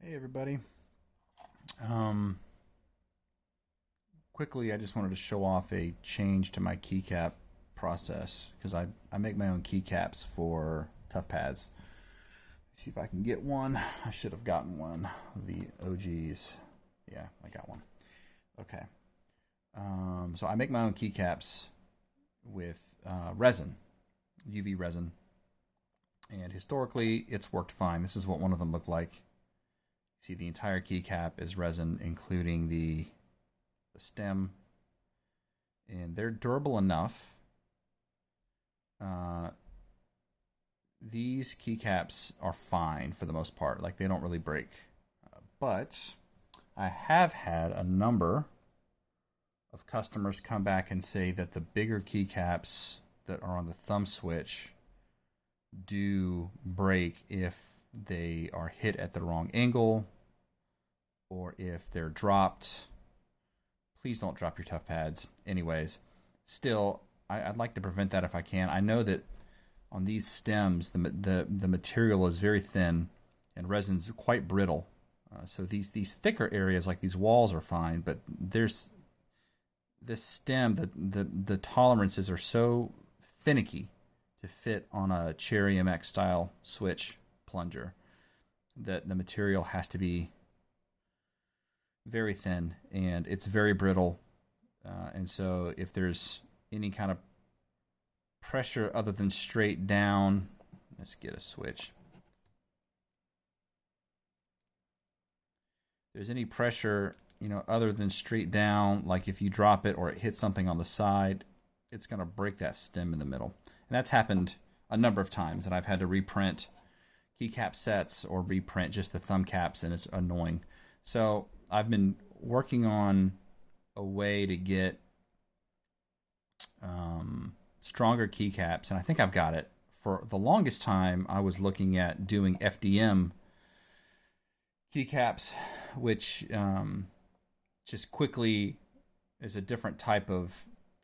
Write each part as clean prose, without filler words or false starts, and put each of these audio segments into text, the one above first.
Hey everybody. Um, Quickly, I just wanted to show off a change to my keycap process because I make my own keycaps for tuffpads. See if I can get one. I should have gotten one. The OGs. Yeah, I got one. Okay. So I make my own keycaps with resin, UV resin, and historically it's worked fine. This is what one of them looked like. See, the entire keycap is resin, including the stem, and they're durable enough. Uh, these keycaps are fine for the most part, like they don't really break. But I have had a number of customers come back and say that the bigger keycaps that are on the thumb switch do break if they are hit at the wrong angle or if they're dropped. Please don't drop your tough pads. Anyways, still, I'd like to prevent that if I can. I know that on these stems, the material is very thin and resin's quite brittle. So these thicker areas like these walls are fine, but there's this stem, the tolerances are so finicky to fit on a Cherry MX style switch plunger that the material has to be very thin and it's very brittle. And so if there's any kind of pressure other than straight down, let's get a switch. If there's any pressure, other than straight down, like if you drop it or it hits something on the side, it's going to break that stem in the middle. And that's happened a number of times, and I've had to reprint keycap sets or reprint just the thumb caps, and it's annoying. So I've been working on a way to get stronger keycaps, and I think I've got it. For the longest time, I was looking at doing FDM keycaps, which just quickly is a different type of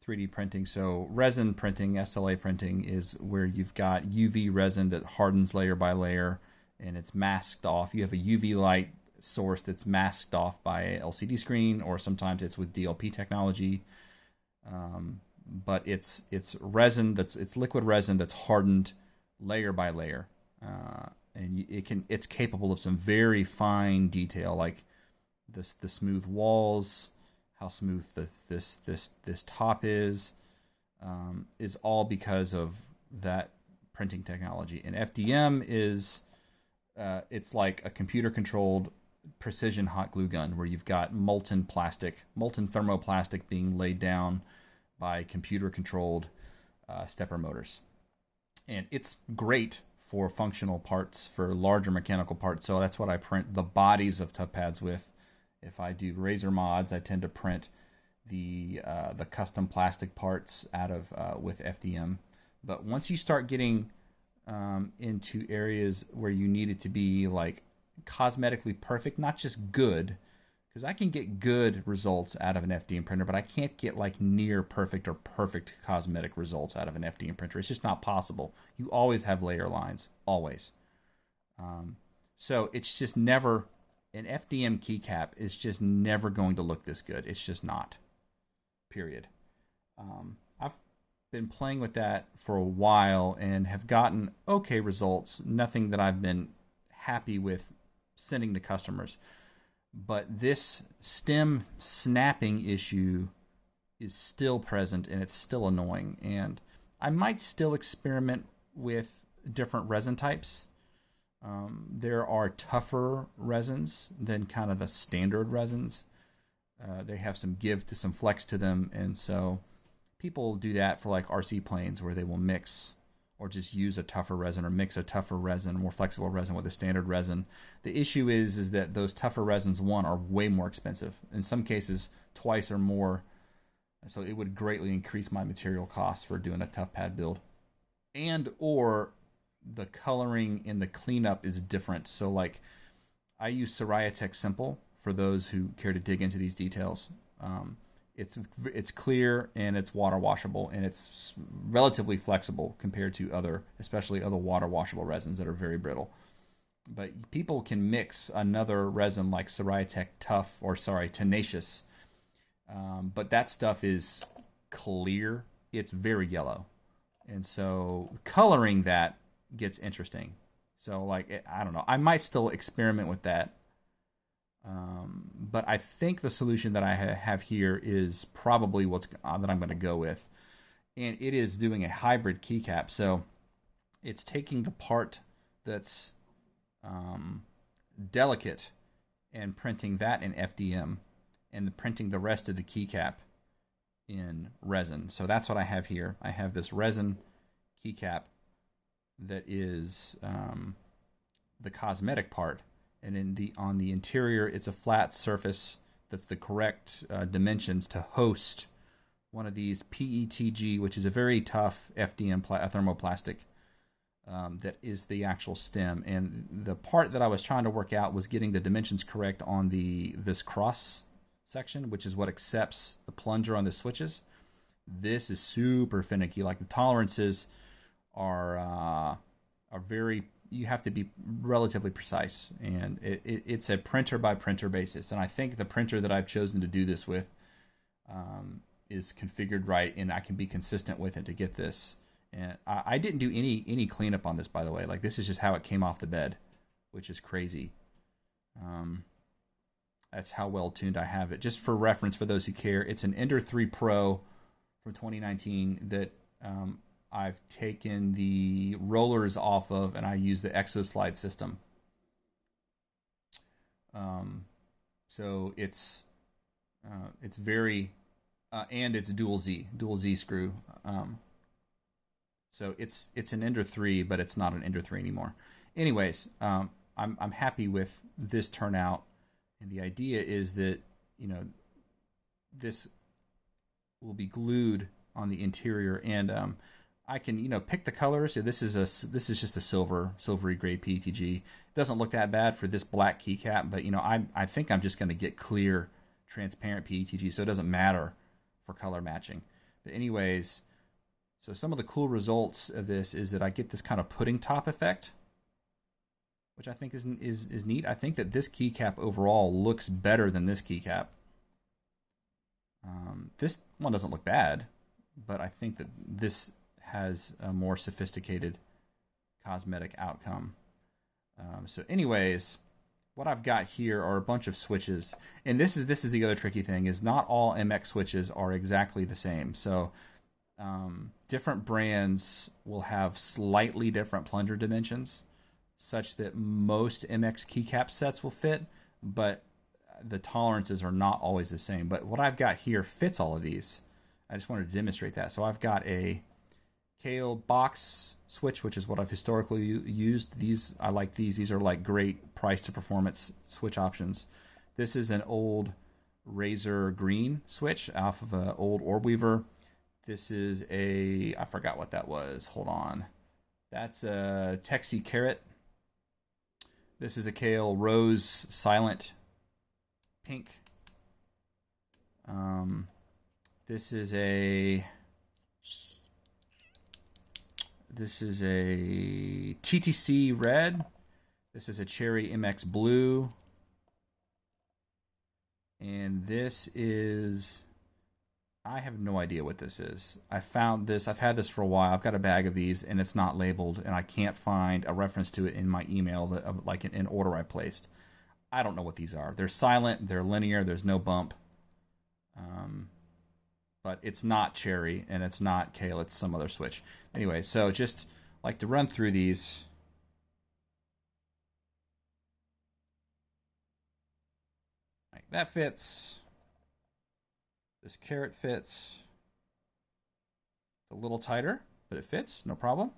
3D printing. So resin printing, SLA printing, is where you've got UV resin that hardens layer by layer, and it's masked off. You have a UV light source that's masked off by an LCD screen, or sometimes it's with DLP technology. But it's resin it's liquid resin that's hardened layer by layer, and it's capable of some very fine detail, like the smooth walls, how smooth this top is all because of that printing technology. And FDM is it's like a computer controlled precision hot glue gun where you've got molten thermoplastic being laid down by computer controlled stepper motors. And it's great for functional parts, for larger mechanical parts. So that's what I print the bodies of tough pads with. If I do razor mods, I tend to print the custom plastic parts out of with FDM. But once you start getting into areas where you need it to be like cosmetically perfect, not just good, because I can get good results out of an FDM printer, but I can't get like near perfect or perfect cosmetic results out of an FDM printer. It's just not possible. You always have layer lines, always. So it's just never, an FDM keycap is just never going to look this good. It's just not, period. I've been playing with that for a while and have gotten okay results, nothing that I've been happy with sending to customers. But this stem snapping issue is still present, and it's still annoying. And I might still experiment with different resin types. There are tougher resins than kind of the standard resins. They have some give to some flex to them, and so people do that for like RC planes where they will mix or just use a tougher resin or mix a tougher resin, more flexible resin with a standard resin. The issue is that those tougher resins, one, are way more expensive. In some cases, twice or more. So it would greatly increase my material costs for doing a tough pad build. And or the coloring in the cleanup is different. So like I use Soraya Tech Simple for those who care to dig into these details. It's clear and it's water washable, and it's relatively flexible compared to especially other water washable resins that are very brittle. but people can mix another resin like Ceratec Tough, or sorry, Tenacious. But that stuff is clear. It's very yellow. And so coloring that gets interesting. So like, I don't know. I might still experiment with that. But I think the solution that I have here is probably what's that I'm going to go with. And it is doing a hybrid keycap. So it's taking the part that's delicate and printing that in FDM and printing the rest of the keycap in resin. So that's what I have here. I have this resin keycap that is the cosmetic part, and on the interior it's a flat surface that's the correct dimensions to host one of these PETG, which is a very tough FDM thermoplastic that is the actual stem. And the part that I was trying to work out was getting the dimensions correct on this cross section, which is what accepts the plunger on the switches. This is super finicky. Like, the tolerances are very, you have to be relatively precise, and it's a printer by printer basis. And I think the printer that I've chosen to do this with is configured right, and I can be consistent with it to get this. And I didn't do any cleanup on this, by the way. Like, this is just how it came off the bed, which is crazy. That's how well tuned I have it. Just for reference, for those who care, it's an Ender 3 Pro from 2019 that I've taken the rollers off of, and I use the ExoSlide system. So it's very and it's dual Z screw. So it's an Ender 3, but it's not an Ender 3 anymore. Anyways, I'm happy with this turnout, and the idea is that, you know, this will be glued on the interior, and I can, you know, pick the colors. So this is just a silvery gray PETG. It doesn't look that bad for this black keycap, but, you know, I think I'm just going to get clear, transparent PETG, so it doesn't matter for color matching. But anyways, so some of the cool results of this is that I get this kind of pudding top effect, which I think is neat. I think that this keycap overall looks better than this keycap. This one doesn't look bad, but I think that this has a more sophisticated cosmetic outcome. So anyways, what I've got here are a bunch of switches, and this is the other tricky thing, is not all MX switches are exactly the same. So different brands will have slightly different plunger dimensions, such that most MX keycap sets will fit, but the tolerances are not always the same. But what I've got here fits all of these. I just wanted to demonstrate that. So I've got a Kale box switch, which is what I've historically used. These, I like these. These are like great price to performance switch options. This is an old Razor green switch off of an old Orb Weaver. This is a, I forgot what that was. Hold on. That's a Texie Carrot. This is a Kale Rose Silent Pink. This is a TTC Red. This is a Cherry MX Blue. And this is, I have no idea what this is. I found this, I've had this for a while. I've got a bag of these, and it's not labeled, and I can't find a reference to it in my email, that like an order I placed. I don't know what these are. They're silent, they're linear, there's no bump. But it's not Cherry, and it's not Kale, it's some other switch. Anyway, so just like to run through these. Right, that fits. This Carrot fits. It's a little tighter, but it fits, no problem.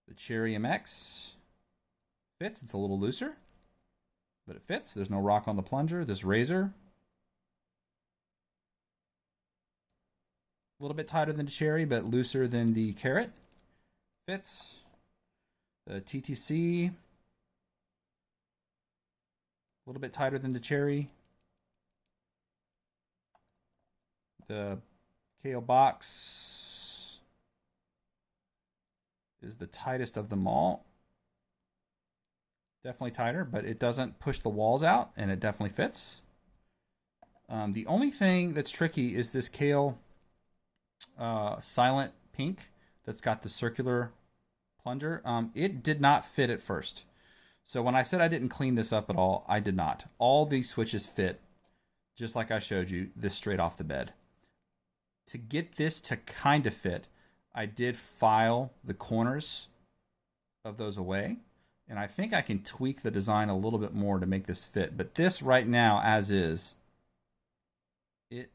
The Cherry MX fits. It's a little looser, but it fits. There's no rock on the plunger. This Razor, a little bit tighter than the Cherry, but looser than the Carrot. Fits. The TTC, a little bit tighter than the Cherry. The Kale box is the tightest of them all. Definitely tighter, but it doesn't push the walls out, and it definitely fits. The only thing that's tricky is this Kale Silent Pink that's got the circular plunger. It did not fit at first. So when I said I didn't clean this up at all, I did not. All these switches fit, just like I showed you, this straight off the bed. To get this to kind of fit, I did file the corners of those away. And I think I can tweak the design a little bit more to make this fit. But this right now, as is, it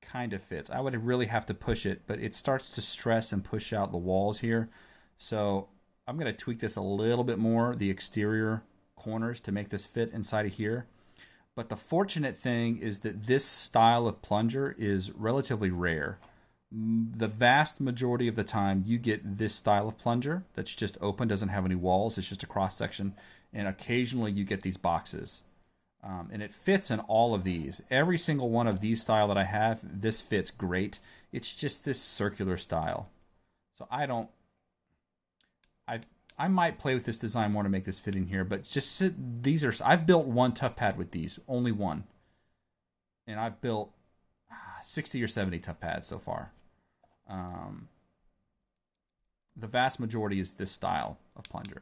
kind of fits. I would really have to push it, but it starts to stress and push out the walls here. So I'm going to tweak this a little bit more, the exterior corners, to make this fit inside of here. But the fortunate thing is that this style of plunger is relatively rare. The vast majority of the time you get this style of plunger that's just open, doesn't have any walls, it's just a cross section, and occasionally you get these boxes. And it fits in all of these. Every single one of these style that I have, this fits great. It's just this circular style. So I might play with this design more to make this fit in here, but I've built one tuffpad with these, only one. And I've built 60 or 70 tuffpads so far. The vast majority is this style of plunger.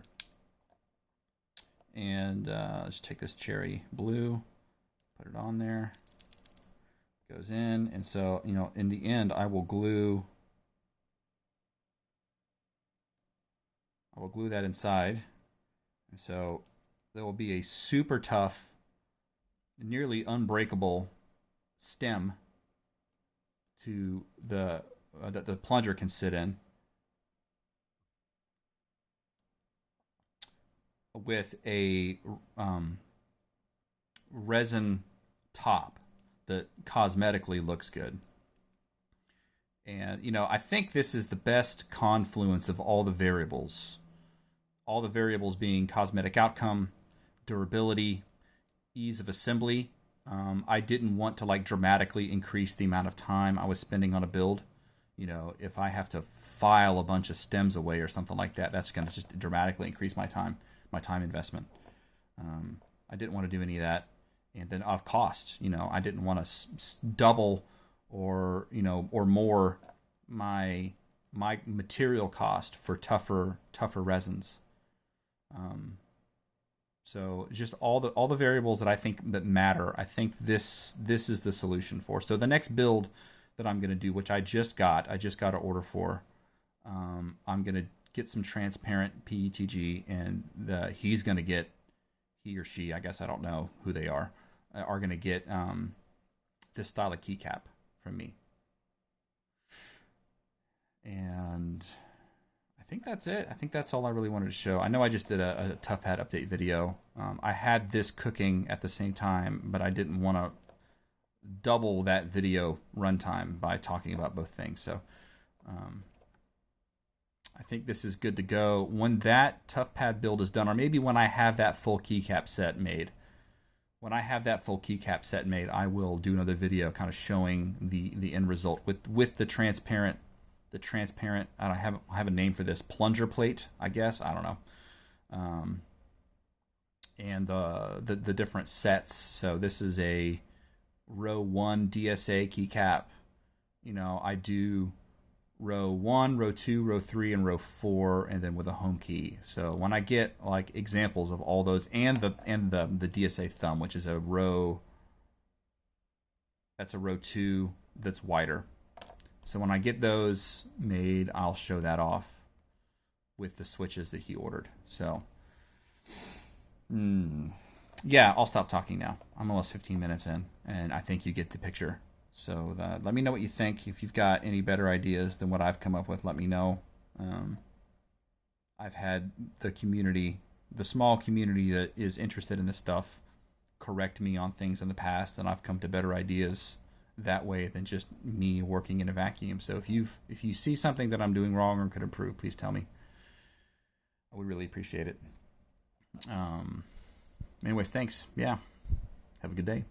And let's take this cherry blue, put it on there, goes in, and so, in the end, I will glue that inside, and so there will be a super tough, nearly unbreakable stem to that the plunger can sit in, with a resin top that cosmetically looks good. And I think this is the best confluence of all the variables being cosmetic outcome, durability, ease of assembly. I didn't want to dramatically increase the amount of time I was spending on a build. If I have to file a bunch of stems away or something like that, that's going to just dramatically increase my time investment. I didn't want to do any of that. And then of cost, I didn't want to double or more my material cost for tougher resins. So just all the variables that I think that matter, I think this is the solution for. So the next build that I'm going to do, which I just got an order for, I'm going to get some transparent PETG, and he or she, I guess I don't know who they are going to get this style of keycap from me. And I think that's it. I think that's all I really wanted to show. I know I just did a tuffpad update video. I had this cooking at the same time, but I didn't want to double that video runtime by talking about both things. So I think this is good to go. When that tuffpad build is done, or maybe when I have that full keycap set made, I will do another video kind of showing the end result with the transparent. I have a name for this, plunger plate, I guess. I don't know. And the different sets. So this is a row 1 DSA keycap. I do row 1, row 2, row 3, and row 4, and then with a home key. So when I get examples of all those, and the DSA thumb, which is a row 2 that's wider. So when I get those made, I'll show that off with the switches that he ordered. So yeah, I'll stop talking now. I'm almost 15 minutes in, and I think you get the picture. So let me know what you think. If you've got any better ideas than what I've come up with, let me know. I've had the small community that is interested in this stuff, correct me on things in the past, and I've come to better ideas that way than just me working in a vacuum. So if you see something that I'm doing wrong or could improve, please tell me. I would really appreciate it. Anyways, thanks. Yeah. Have a good day.